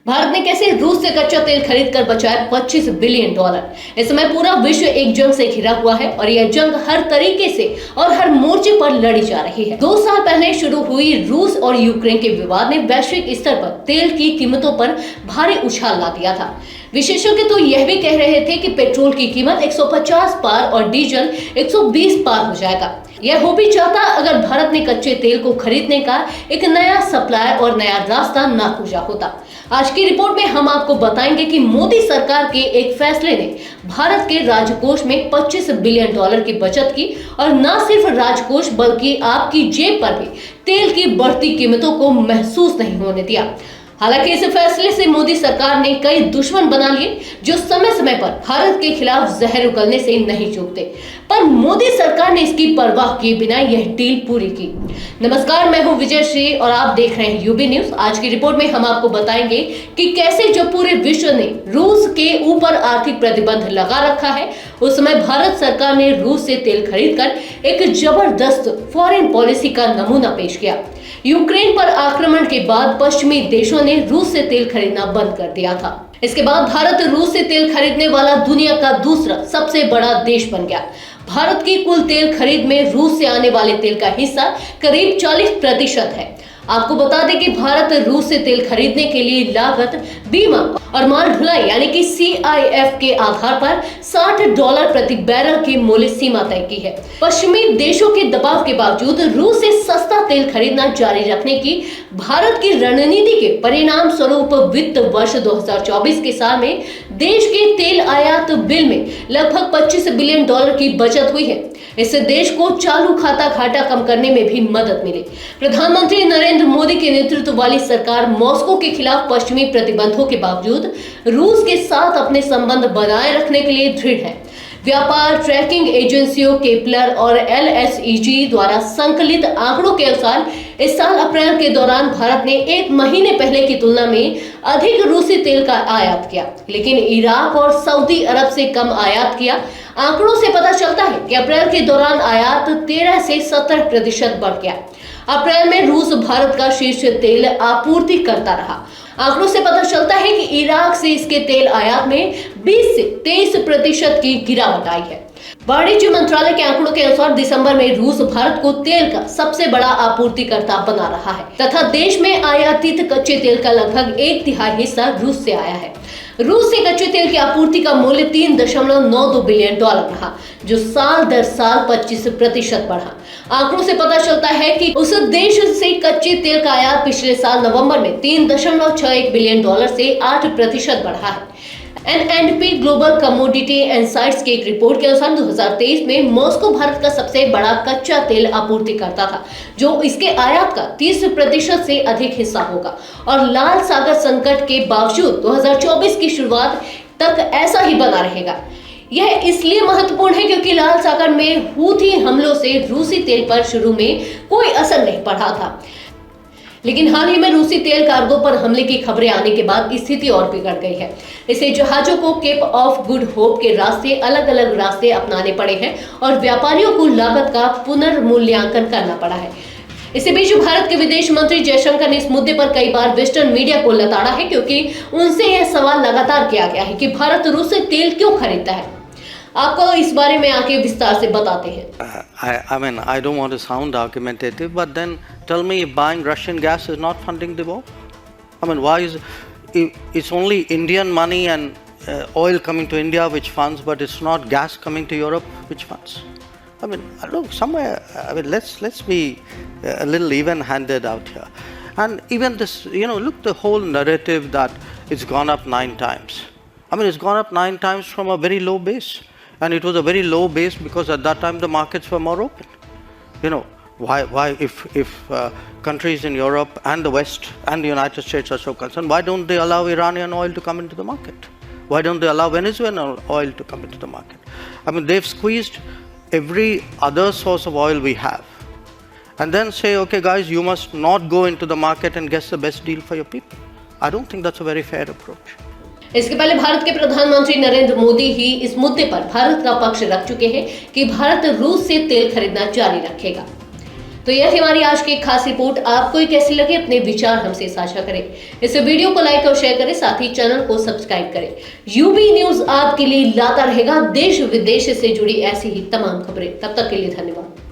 भारत ने कैसे रूस से कच्चा तेल खरीद कर बचाया $25 बिलियन। इस समय पूरा विश्व एक जंग से घिरा हुआ है और यह जंग हर तरीके से और हर मोर्चे पर लड़ी जा रही है। 2 साल पहले शुरू हुई रूस और यूक्रेन के विवाद ने वैश्विक स्तर पर तेल की कीमतों पर भारी उछाल ला दिया था। विशेषज्ञ तो यह भी कह रहे थे कि पेट्रोल की कीमत 150 पार और डीजल 120 पार हो जाएगा। यह हो भी चाहता अगर भारत ने कच्चे तेल को खरीदने का एक नया सप्लाई और नया रास्ता न खोजा होता। आज की रिपोर्ट में हम आपको बताएंगे कि मोदी सरकार के एक फैसले ने भारत के राजकोष में $25 बिलियन की बचत की और न सिर्फ राजकोष बल्कि आपकी जेब पर भी तेल की बढ़ती कीमतों को महसूस नहीं होने दिया। हालांकि इस फैसले से मोदी सरकार ने कई दुश्मन बना लिए जो समय समय पर भारत के खिलाफ जहर उगलने से नहीं चूकते, पर मोदी सरकार ने इसकी परवाह किए बिना यह डील पूरी की। नमस्कार, मैं हूं विजय श्री और आप देख रहे हैं यूबी न्यूज। आज की रिपोर्ट में हम आपको बताएंगे कि कैसे जो पूरे विश्व ने रूस के ऊपर आर्थिक प्रतिबंध लगा रखा है, उस समय भारत सरकार ने रूस से तेल खरीदकर एक जबरदस्त फॉरेन पॉलिसी का नमूना पेश किया। यूक्रेन पर आक्रमण के बाद पश्चिमी देशों ने रूस से तेल खरीदना बंद कर दिया था। इसके बाद भारत रूस से तेल खरीदने वाला दुनिया का दूसरा सबसे बड़ा देश बन गया। भारत की कुल तेल खरीद में रूस से आने वाले तेल का हिस्सा करीब 40% है। आपको बता दें कि भारत रूस से तेल खरीदने के लिए लागत, बीमा और माल ढुलाई यानी कि CIF के आधार पर $60 प्रति बैरल की मूल्य सीमा तय की है। पश्चिमी देशों के दबाव के बावजूद रूस से सस्ता तेल खरीदना जारी रखने की भारत की रणनीति के परिणाम स्वरूप वित्त वर्ष 2024 के साल में देश के तेल आयात बिल में लगभग $25 बिलियन की बचत हुई है। इससे देश को चालू खाता घाटा कम करने में भी मदद मिली। प्रधानमंत्री नरेंद्र मोदी के नेतृत्व वाली सरकार मॉस्को के खिलाफ पश्चिमी प्रतिबंधों के बावजूद रूस के साथ अपने संबंध बनाए रखने के लिए दृढ़ है। व्यापार ट्रैकिंग एजेंसियों केपलर और LSEG द्वारा संकलित आंकड़ों के अनुसार इस साल अप्रैल के दौरान भारत ने 1 महीने पहले की तुलना में अधिक रूसी तेल का आयात किया, लेकिन इराक और सऊदी अरब से कम आयात किया। आंकड़ों से पता चलता है कि अप्रैल के दौरान आयात 13 से 17% बढ़ गया। अप्रैल में रूस भारत का शीर्ष तेल आपूर्ति करता रहा। आंकड़ों से पता चलता है कि इराक से इसके तेल आयात में 20 से 23% की गिरावट आई है। वाणिज्य मंत्रालय के आंकड़ों के अनुसार दिसंबर में रूस भारत को तेल का सबसे बड़ा आपूर्तिकर्ता बना रहा है तथा देश में आयातित कच्चे तेल का लगभग 1/3 हिस्सा रूस से आया है। रूस से कच्चे तेल की आपूर्ति का मूल्य $3.92 बिलियन रहा, जो साल दर साल 25% बढ़ा। आंकड़ों से पता चलता है कि उस देश से कच्चे तेल का आयात पिछले साल नवंबर में $3.61 बिलियन से 8% बढ़ा है। N&P ग्लोबल कमोडिटी इनसाइट्स की एक रिपोर्ट के अनुसार 2023 में मॉस्को भारत का सबसे बड़ा कच्चा तेल आपूर्तिकर्ता था, जो इसके आयात का 30% से अधिक हिस्सा होगा और लाल सागर संकट के बावजूद 2024 की शुरुआत तक ऐसा ही बना रहेगा। यह इसलिए महत्वपूर्ण है क्योंकि लाल सागर में हूथी हमलों से रूसी तेल पर शुरू में कोई असर नहीं पड़ा था, लेकिन हाल ही में रूसी तेल कार्गो पर हमले की खबरें आने के बाद स्थिति और बिगड़ गई है। इससे जहाजों को केप ऑफ गुड होप के रास्ते अलग अलग रास्ते अपनाने पड़े हैं और व्यापारियों को लागत का पुनर्मूल्यांकन करना पड़ा है। इसी बीच भारत के विदेश मंत्री जयशंकर ने इस मुद्दे पर कई बार वेस्टर्न मीडिया को लताड़ा है, क्योंकि उनसे यह सवाल लगातार किया गया है कि भारत रूस से तेल क्यों खरीदता है। आपको इस बारे में आके विस्तार से बताते हैं। I mean, I don't want to sound argumentative, but then tell me if buying Russian gas is not funding the war? I mean, why is it's only Indian money and oil coming to India which funds, but it's not gas coming to Europe which funds? I mean, look, somewhere, I mean, let's be a little even-handed out here. And even this, look, the whole narrative that it's gone up 9 times. I mean, it's gone up 9 times from a very low base. And it was a very low base because at that time the markets were more open. Why if countries in Europe and the West and the United States are so concerned, why don't they allow Iranian oil to come into the market? Why don't they allow Venezuelan oil to come into the market? I mean, they've squeezed every other source of oil we have. And then say, okay guys, you must not go into the market and guess the best deal for your people. I don't think that's a very fair approach. इसके पहले भारत के प्रधानमंत्री नरेंद्र मोदी ही इस मुद्दे पर भारत का पक्ष रख चुके हैं कि भारत रूस से तेल खरीदना जारी रखेगा। तो यह थी हमारी आज की खास रिपोर्ट। आपको ये कैसी लगी, अपने विचार हमसे साझा करें। इस वीडियो को लाइक और शेयर करें, साथ ही चैनल को सब्सक्राइब करें। यूबी न्यूज आपके लिए लाता रहेगा देश विदेश से जुड़ी ऐसी ही तमाम खबरें। तब तक के लिए धन्यवाद।